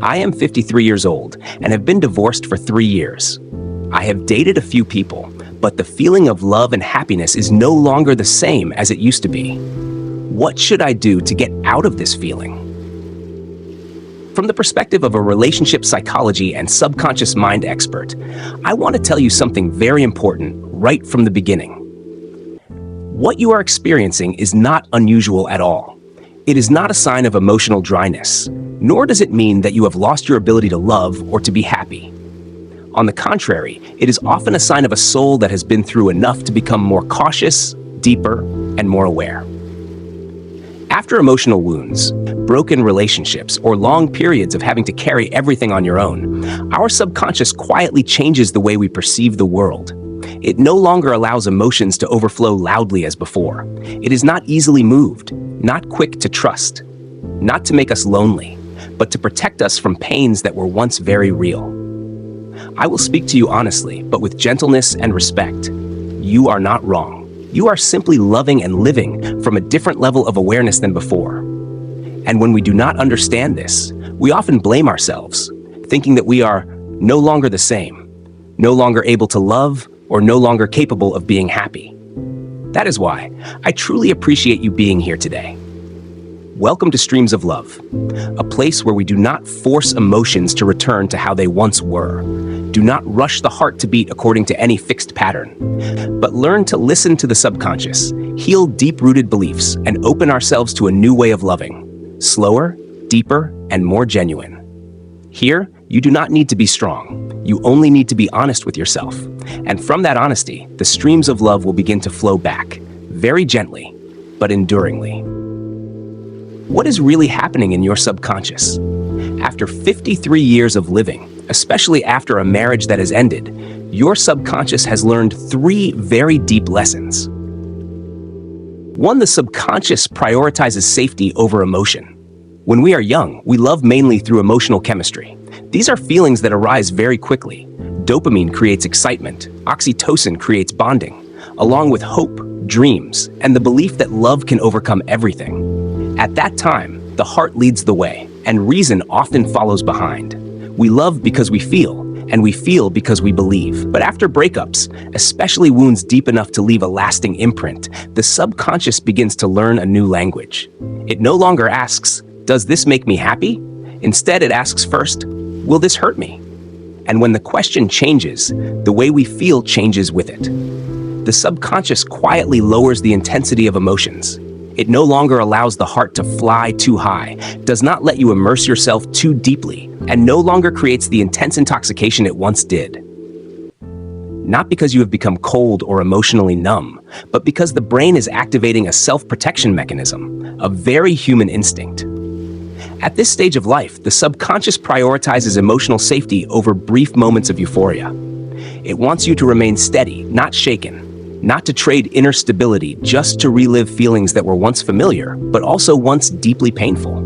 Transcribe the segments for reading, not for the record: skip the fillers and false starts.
I am 53 years old and have been divorced for 3 years. I have dated a few people, but the feeling of love and happiness is no longer the same as it used to be. What should I do to get out of this feeling? From the perspective of a relationship psychology and subconscious mind expert, I want to tell you something very important right from the beginning. What you are experiencing is not unusual at all. It is not a sign of emotional dryness, nor does it mean that you have lost your ability to love or to be happy. On the contrary, it is often a sign of a soul that has been through enough to become more cautious, deeper, and more aware. After emotional wounds, broken relationships, or long periods of having to carry everything on your own, our subconscious quietly changes the way we perceive the world. It no longer allows emotions to overflow loudly as before. It is not easily moved, not quick to trust, not to make us lonely, but to protect us from pains that were once very real. I will speak to you honestly, but with gentleness and respect. You are not wrong. You are simply loving and living from a different level of awareness than before. And when we do not understand this, we often blame ourselves, thinking that we are no longer the same, no longer able to love, or no longer capable of being happy. That is why I truly appreciate you being here today. Welcome to Streams of Love, a place where we do not force emotions to return to how they once were. Do not rush the heart to beat according to any fixed pattern, but learn to listen to the subconscious, heal deep-rooted beliefs, and open ourselves to a new way of loving, slower, deeper, and more genuine. Here, you do not need to be strong. You only need to be honest with yourself. And from that honesty, the streams of love will begin to flow back, very gently, but enduringly. What is really happening in your subconscious? After 53 years of living, especially after a marriage that has ended, your subconscious has learned 3 very deep lessons. 1, the subconscious prioritizes safety over emotion. When we are young, we love mainly through emotional chemistry. These are feelings that arise very quickly. Dopamine creates excitement, oxytocin creates bonding, along with hope, dreams, and the belief that love can overcome everything. At that time, the heart leads the way, and reason often follows behind. We love because we feel, and we feel because we believe. But after breakups, especially wounds deep enough to leave a lasting imprint, the subconscious begins to learn a new language. It no longer asks, "Does this make me happy?" Instead, it asks first, "Will this hurt me?" And when the question changes, the way we feel changes with it. The subconscious quietly lowers the intensity of emotions. It no longer allows the heart to fly too high, does not let you immerse yourself too deeply, and no longer creates the intense intoxication it once did. Not because you have become cold or emotionally numb, but because the brain is activating a self-protection mechanism, a very human instinct. At this stage of life, the subconscious prioritizes emotional safety over brief moments of euphoria. It wants you to remain steady, not shaken, not to trade inner stability just to relive feelings that were once familiar, but also once deeply painful.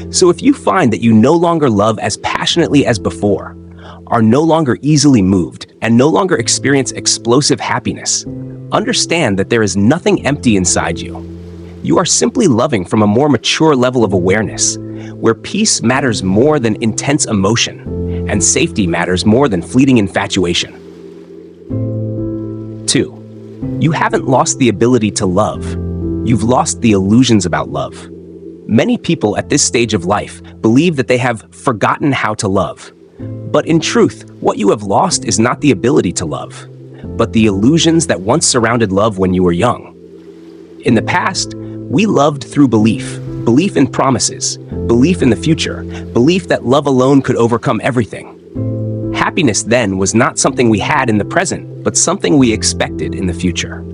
So if you find that you no longer love as passionately as before, are no longer easily moved, and no longer experience explosive happiness, understand that there is nothing empty inside you. You are simply loving from a more mature level of awareness, where peace matters more than intense emotion, and safety matters more than fleeting infatuation. 2. You haven't lost the ability to love. You've lost the illusions about love. Many people at this stage of life believe that they have forgotten how to love. But in truth, what you have lost is not the ability to love, but the illusions that once surrounded love when you were young. In the past, we loved through belief, belief in promises, belief in the future, belief that love alone could overcome everything. Happiness then was not something we had in the present, but something we expected in the future.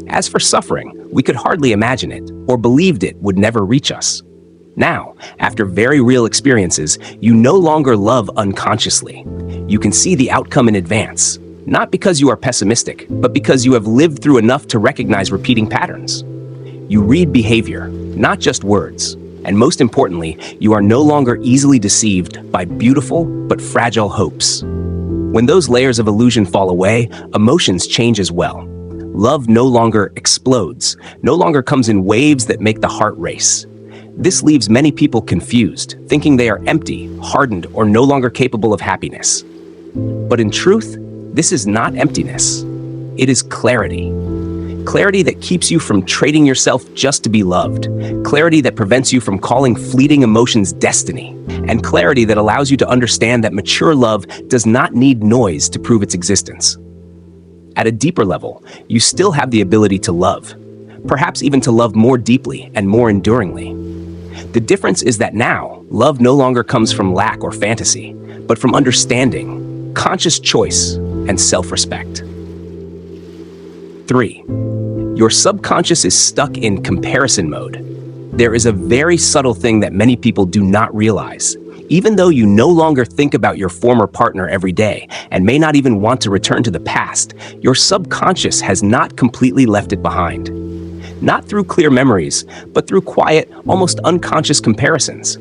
As for suffering, we could hardly imagine it, or believed it would never reach us. Now, after very real experiences, you no longer love unconsciously. You can see the outcome in advance, not because you are pessimistic, but because you have lived through enough to recognize repeating patterns. You read behavior, not just words. And most importantly, you are no longer easily deceived by beautiful but fragile hopes. When those layers of illusion fall away, emotions change as well. Love no longer explodes, no longer comes in waves that make the heart race. This leaves many people confused, thinking they are empty, hardened, or no longer capable of happiness. But in truth, this is not emptiness. It is clarity. Clarity that keeps you from trading yourself just to be loved. Clarity that prevents you from calling fleeting emotions destiny. And clarity that allows you to understand that mature love does not need noise to prove its existence. At a deeper level, you still have the ability to love, perhaps even to love more deeply and more enduringly. The difference is that now, love no longer comes from lack or fantasy, but from understanding, conscious choice, and self-respect. 3. Your subconscious is stuck in comparison mode. There is a very subtle thing that many people do not realize. Even though you no longer think about your former partner every day and may not even want to return to the past, your subconscious has not completely left it behind. Not through clear memories, but through quiet, almost unconscious comparisons.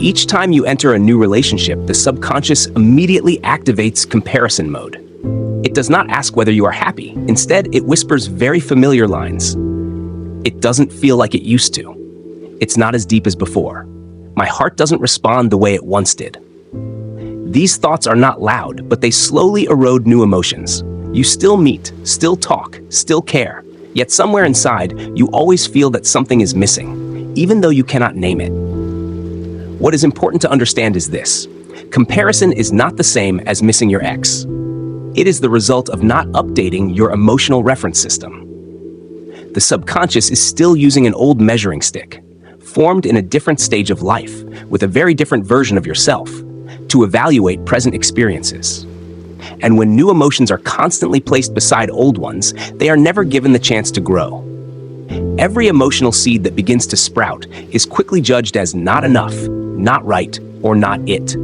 Each time you enter a new relationship, the subconscious immediately activates comparison mode. It does not ask whether you are happy. Instead, it whispers very familiar lines. It doesn't feel like it used to. It's not as deep as before. My heart doesn't respond the way it once did. These thoughts are not loud, but they slowly erode new emotions. You still meet, still talk, still care. Yet somewhere inside, you always feel that something is missing, even though you cannot name it. What is important to understand is this. Comparison is not the same as missing your ex. It is the result of not updating your emotional reference system. The subconscious is still using an old measuring stick, formed in a different stage of life, with a very different version of yourself, to evaluate present experiences. And when new emotions are constantly placed beside old ones, they are never given the chance to grow. Every emotional seed that begins to sprout is quickly judged as not enough, not right, or not it.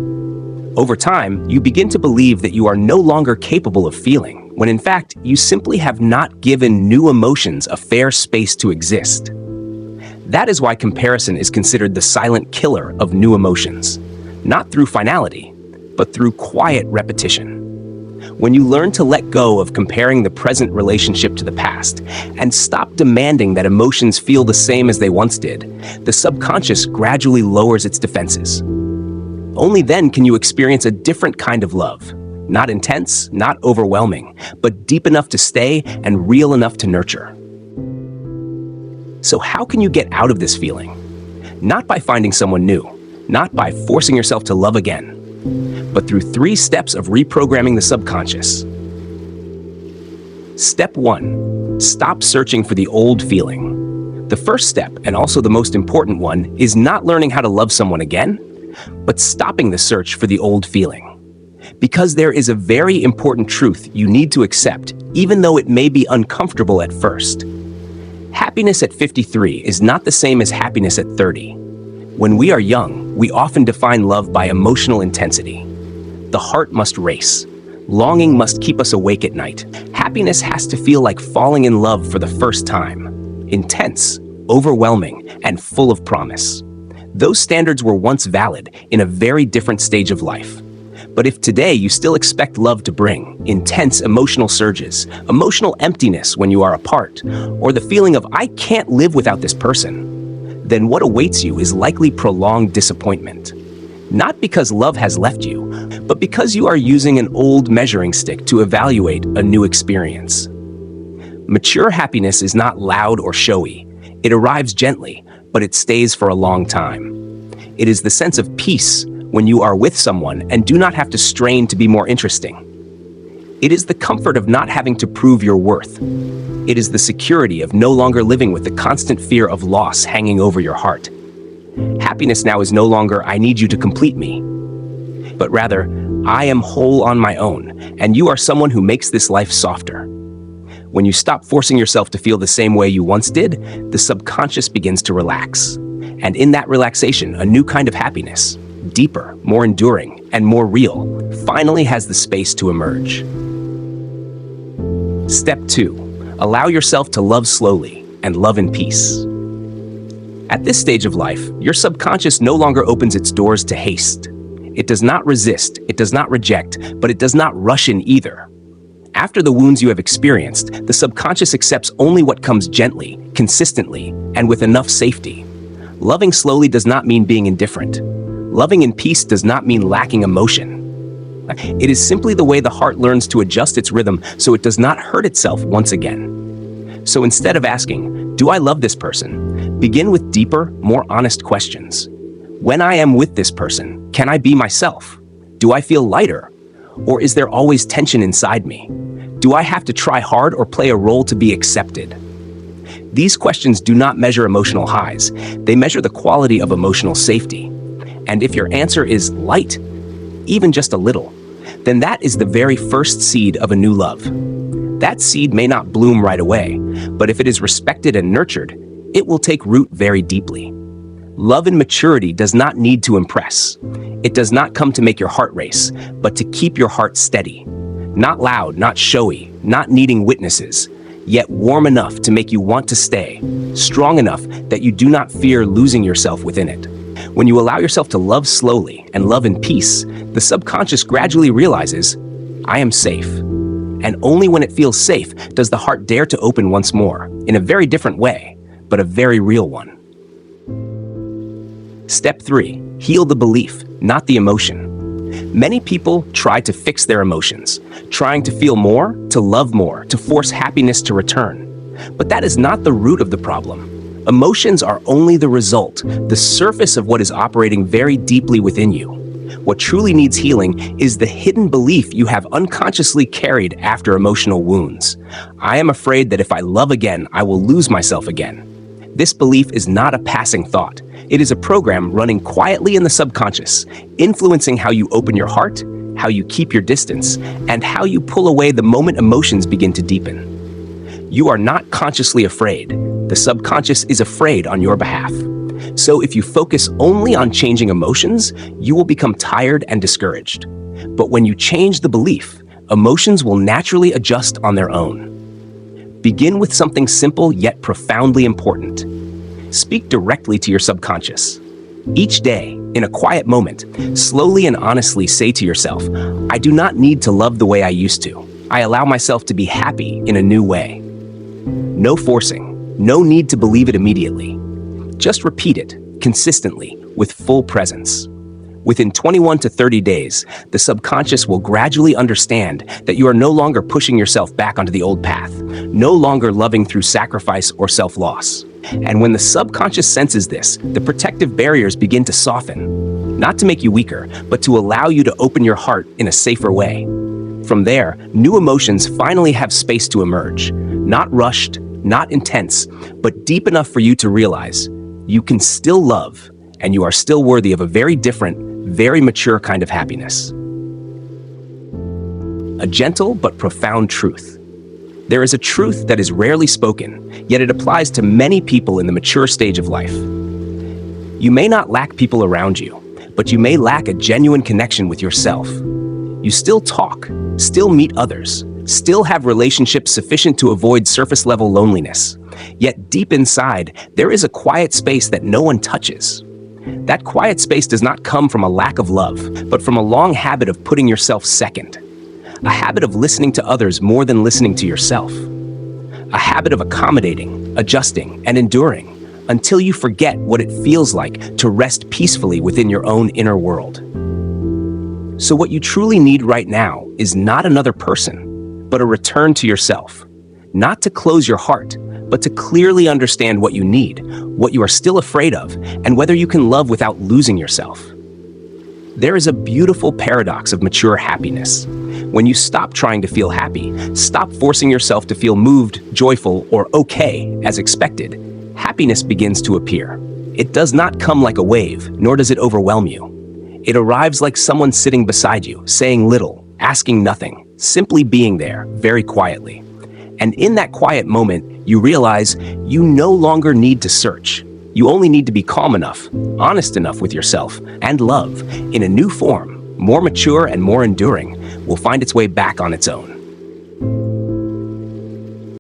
Over time, you begin to believe that you are no longer capable of feeling, when in fact, you simply have not given new emotions a fair space to exist. That is why comparison is considered the silent killer of new emotions, not through finality, but through quiet repetition. When you learn to let go of comparing the present relationship to the past and stop demanding that emotions feel the same as they once did, the subconscious gradually lowers its defenses. Only then can you experience a different kind of love, not intense, not overwhelming, but deep enough to stay and real enough to nurture. So how can you get out of this feeling? Not by finding someone new, not by forcing yourself to love again, but through 3 steps of reprogramming the subconscious. Step 1. Stop searching for the old feeling. The first step, and also the most important one, is not learning how to love someone again, but stopping the search for the old feeling. Because there is a very important truth you need to accept, even though it may be uncomfortable at first. Happiness at 53 is not the same as happiness at 30. When we are young, we often define love by emotional intensity. The heart must race. Longing must keep us awake at night. Happiness has to feel like falling in love for the first time. Intense, overwhelming, and full of promise. Those standards were once valid in a very different stage of life. But if today you still expect love to bring intense emotional surges, emotional emptiness when you are apart, or the feeling of I can't live without this person, then what awaits you is likely prolonged disappointment. Not because love has left you, but because you are using an old measuring stick to evaluate a new experience. Mature happiness is not loud or showy. It arrives gently, but it stays for a long time. It is the sense of peace when you are with someone and do not have to strain to be more interesting. It is the comfort of not having to prove your worth. It is the security of no longer living with the constant fear of loss hanging over your heart. Happiness now is no longer, I need you to complete me, but rather, I am whole on my own, and you are someone who makes this life softer. When you stop forcing yourself to feel the same way you once did, the subconscious begins to relax. And in that relaxation, a new kind of happiness, deeper, more enduring, and more real, finally has the space to emerge. Step 2. Allow yourself to love slowly and love in peace. At this stage of life, your subconscious no longer opens its doors to haste. It does not resist, it does not reject, but it does not rush in either. After the wounds you have experienced, the subconscious accepts only what comes gently, consistently, and with enough safety. Loving slowly does not mean being indifferent. Loving in peace does not mean lacking emotion. It is simply the way the heart learns to adjust its rhythm so it does not hurt itself once again. So instead of asking, "Do I love this person?" begin with deeper, more honest questions. When I am with this person, can I be myself? Do I feel lighter? Or is there always tension inside me? Do I have to try hard or play a role to be accepted? These questions do not measure emotional highs. They measure the quality of emotional safety. And if your answer is light, even just a little, then that is the very first seed of a new love. That seed may not bloom right away, but if it is respected and nurtured, it will take root very deeply. Love in maturity does not need to impress. It does not come to make your heart race, but to keep your heart steady. Not loud, not showy, not needing witnesses, yet warm enough to make you want to stay, strong enough that you do not fear losing yourself within it. When you allow yourself to love slowly and love in peace, the subconscious gradually realizes, I am safe. And only when it feels safe does the heart dare to open once more, in a very different way, but a very real one. Step 3. Heal the belief, not the emotion. Many people try to fix their emotions, trying to feel more, to love more, to force happiness to return. But that is not the root of the problem. Emotions are only the result, the surface of what is operating very deeply within you. What truly needs healing is the hidden belief you have unconsciously carried after emotional wounds. I am afraid that if I love again, I will lose myself again. This belief is not a passing thought. It is a program running quietly in the subconscious, influencing how you open your heart, how you keep your distance, and how you pull away the moment emotions begin to deepen. You are not consciously afraid. The subconscious is afraid on your behalf. So if you focus only on changing emotions, you will become tired and discouraged. But when you change the belief, emotions will naturally adjust on their own. Begin with something simple yet profoundly important. Speak directly to your subconscious. Each day, in a quiet moment, slowly and honestly say to yourself, I do not need to love the way I used to. I allow myself to be happy in a new way. No forcing, no need to believe it immediately. Just repeat it consistently with full presence. Within 21 to 30 days, the subconscious will gradually understand that you are no longer pushing yourself back onto the old path, no longer loving through sacrifice or self-loss. And when the subconscious senses this, the protective barriers begin to soften, not to make you weaker, but to allow you to open your heart in a safer way. From there, new emotions finally have space to emerge, not rushed, not intense, but deep enough for you to realize you can still love, and you are still worthy of a very different, very mature kind of happiness. A gentle but profound truth. There is a truth that is rarely spoken, yet it applies to many people in the mature stage of life. You may not lack people around you, but you may lack a genuine connection with yourself. You still talk, still meet others, still have relationships sufficient to avoid surface-level loneliness. Yet deep inside, there is a quiet space that no one touches. That quiet space does not come from a lack of love, but from a long habit of putting yourself second. A habit of listening to others more than listening to yourself. A habit of accommodating, adjusting, and enduring until you forget what it feels like to rest peacefully within your own inner world. So what you truly need right now is not another person, but a return to yourself. Not to close your heart, but to clearly understand what you need, what you are still afraid of, and whether you can love without losing yourself. There is a beautiful paradox of mature happiness. When you stop trying to feel happy, stop forcing yourself to feel moved, joyful, or okay as expected, happiness begins to appear. It does not come like a wave, nor does it overwhelm you. It arrives like someone sitting beside you, saying little, asking nothing, simply being there, very quietly. And in that quiet moment, you realize you no longer need to search. You only need to be calm enough, honest enough with yourself, and love, in a new form, more mature and more enduring, will find its way back on its own.